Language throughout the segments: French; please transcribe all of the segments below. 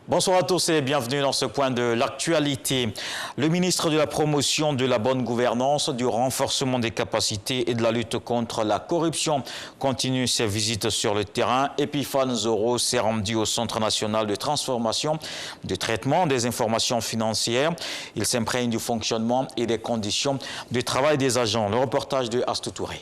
Bonsoir à tous et bienvenue dans ce point de l'actualité. Le ministre de la Promotion de la bonne gouvernance, du renforcement des capacités et de la lutte contre la corruption continue ses visites sur le terrain. Epiphane Zoro s'est rendu au Centre national de transformation, de traitement des informations financières. Il s'imprègne du fonctionnement et des conditions de travail des agents. Le reportage de Astou Touré.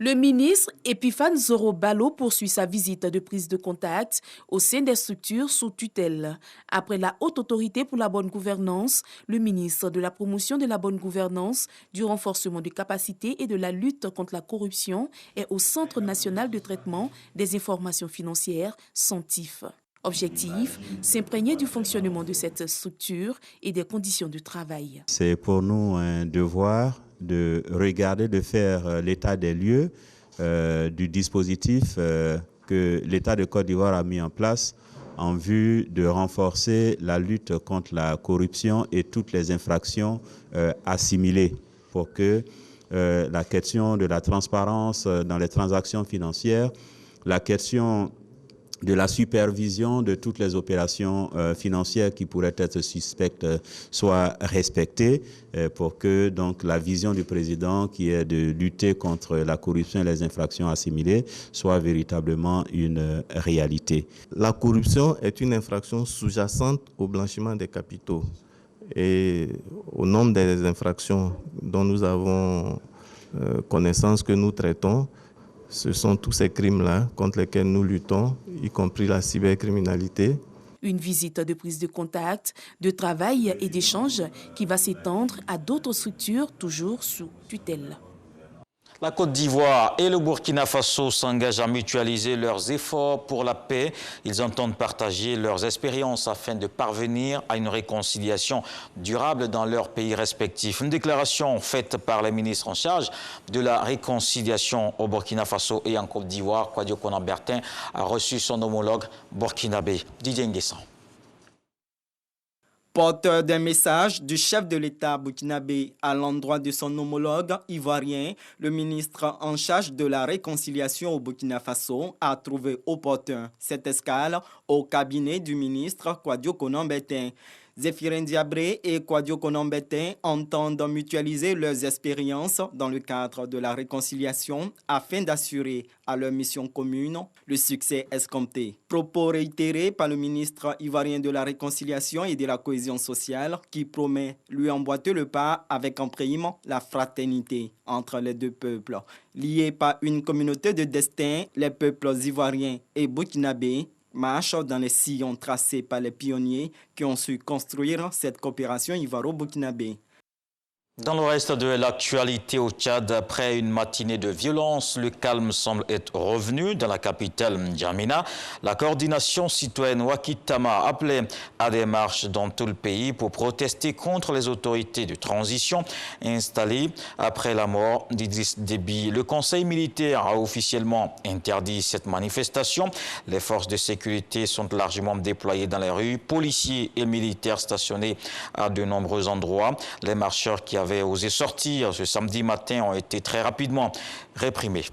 Le ministre Epiphane Zoro Balo poursuit sa visite de prise de contact au sein des structures sous tutelle. Après la Haute Autorité pour la bonne gouvernance, le ministre de la Promotion de la bonne gouvernance, du renforcement des capacités et de la lutte contre la corruption est au Centre national de traitement des informations financières, CENTIF. Objectif, s'imprégner du fonctionnement de cette structure et des conditions de travail. C'est pour nous un devoir de regarder, de faire l'état des lieux du dispositif que l'État de Côte d'Ivoire a mis en place en vue de renforcer la lutte contre la corruption et toutes les infractions assimilées pour que la question de la transparence dans les transactions financières, la question de la supervision de toutes les opérations financières qui pourraient être suspectes soit respectée pour que donc la vision du président qui est de lutter contre la corruption et les infractions assimilées soit véritablement une réalité. La corruption est une infraction sous-jacente au blanchiment des capitaux. Et au nombre des infractions dont nous avons connaissance que nous traitons, ce sont tous ces crimes-là contre lesquels nous luttons, y compris la cybercriminalité. Une visite de prise de contact, de travail et d'échange qui va s'étendre à d'autres structures toujours sous tutelle. La Côte d'Ivoire et le Burkina Faso s'engagent à mutualiser leurs efforts pour la paix. Ils entendent partager leurs expériences afin de parvenir à une réconciliation durable dans leurs pays respectifs. Une déclaration faite par les ministres en charge de la réconciliation au Burkina Faso et en Côte d'Ivoire, Kouadio Konan Bertin, a reçu son homologue burkinabé, Didier Nguessan. Porteur d'un message du chef de l'État burkinabé à l'endroit de son homologue ivoirien, le ministre en charge de la réconciliation au Burkina Faso a trouvé opportun cette escale au cabinet du ministre Kouadio Konan Bertin. Zéphirin Diabré et Kouadio Konan Bertin entendent mutualiser leurs expériences dans le cadre de la réconciliation afin d'assurer à leur mission commune le succès escompté. Propos réitérés par le ministre ivoirien de la réconciliation et de la cohésion sociale qui promet lui emboîter le pas avec en prime la fraternité entre les deux peuples. Liés par une communauté de destin, les peuples ivoiriens et burkinabés marche dans les sillons tracés par les pionniers qui ont su construire cette coopération ivaro-burkinabé. Dans le reste de l'actualité au Tchad, après une matinée de violence, le calme semble être revenu dans la capitale N'Djamena. La coordination citoyenne Wakitama appelait à des marches dans tout le pays pour protester contre les autorités de transition installées après la mort d'Idriss Déby. Le conseil militaire a officiellement interdit cette manifestation. Les forces de sécurité sont largement déployées dans les rues, policiers et militaires stationnés à de nombreux endroits. Les marcheurs qui avaient osé sortir ce samedi matin ont été très rapidement réprimés.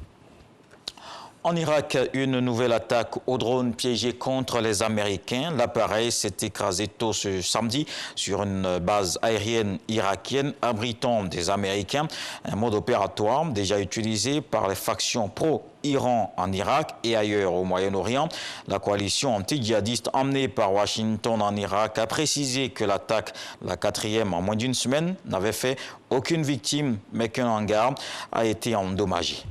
En Irak, une nouvelle attaque au drone piégé contre les Américains. L'appareil s'est écrasé tôt ce samedi sur une base aérienne irakienne abritant des Américains. Un mode opératoire déjà utilisé par les factions pro-Iran en Irak et ailleurs au Moyen-Orient. La coalition anti-djihadiste emmenée par Washington en Irak a précisé que l'attaque, la quatrième en moins d'une semaine, n'avait fait aucune victime, mais qu'un hangar a été endommagé.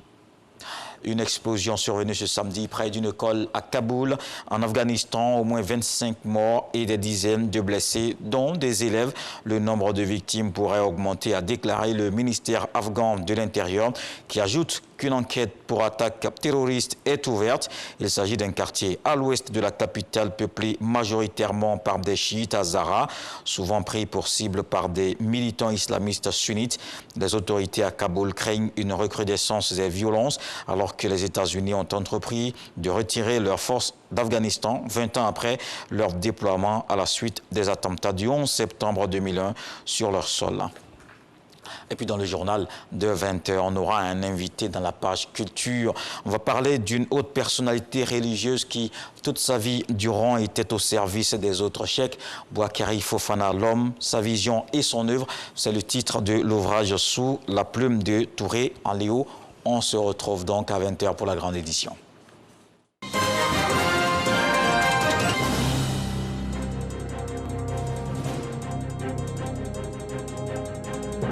Une explosion survenue ce samedi près d'une école à Kaboul, en Afghanistan. Au moins 25 morts et des dizaines de blessés, dont des élèves. Le nombre de victimes pourrait augmenter, a déclaré le ministère afghan de l'Intérieur, qui ajoute qu'une enquête pour attaque terroriste est ouverte. Il s'agit d'un quartier à l'ouest de la capitale peuplé majoritairement par des chiites Hazara, souvent pris pour cible par des militants islamistes sunnites. Les autorités à Kaboul craignent une recrudescence des violences alors que les États-Unis ont entrepris de retirer leurs forces d'Afghanistan 20 ans après leur déploiement à la suite des attentats du 11 septembre 2001 sur leur sol. Et puis dans le journal de 20h, on aura un invité dans la page culture. On va parler d'une haute personnalité religieuse qui, toute sa vie durant, était au service des autres cheikh. Boakari Fofana, l'homme, sa vision et son œuvre. C'est le titre de l'ouvrage sous la plume de Touré en Léo. On se retrouve donc à 20h pour la grande édition.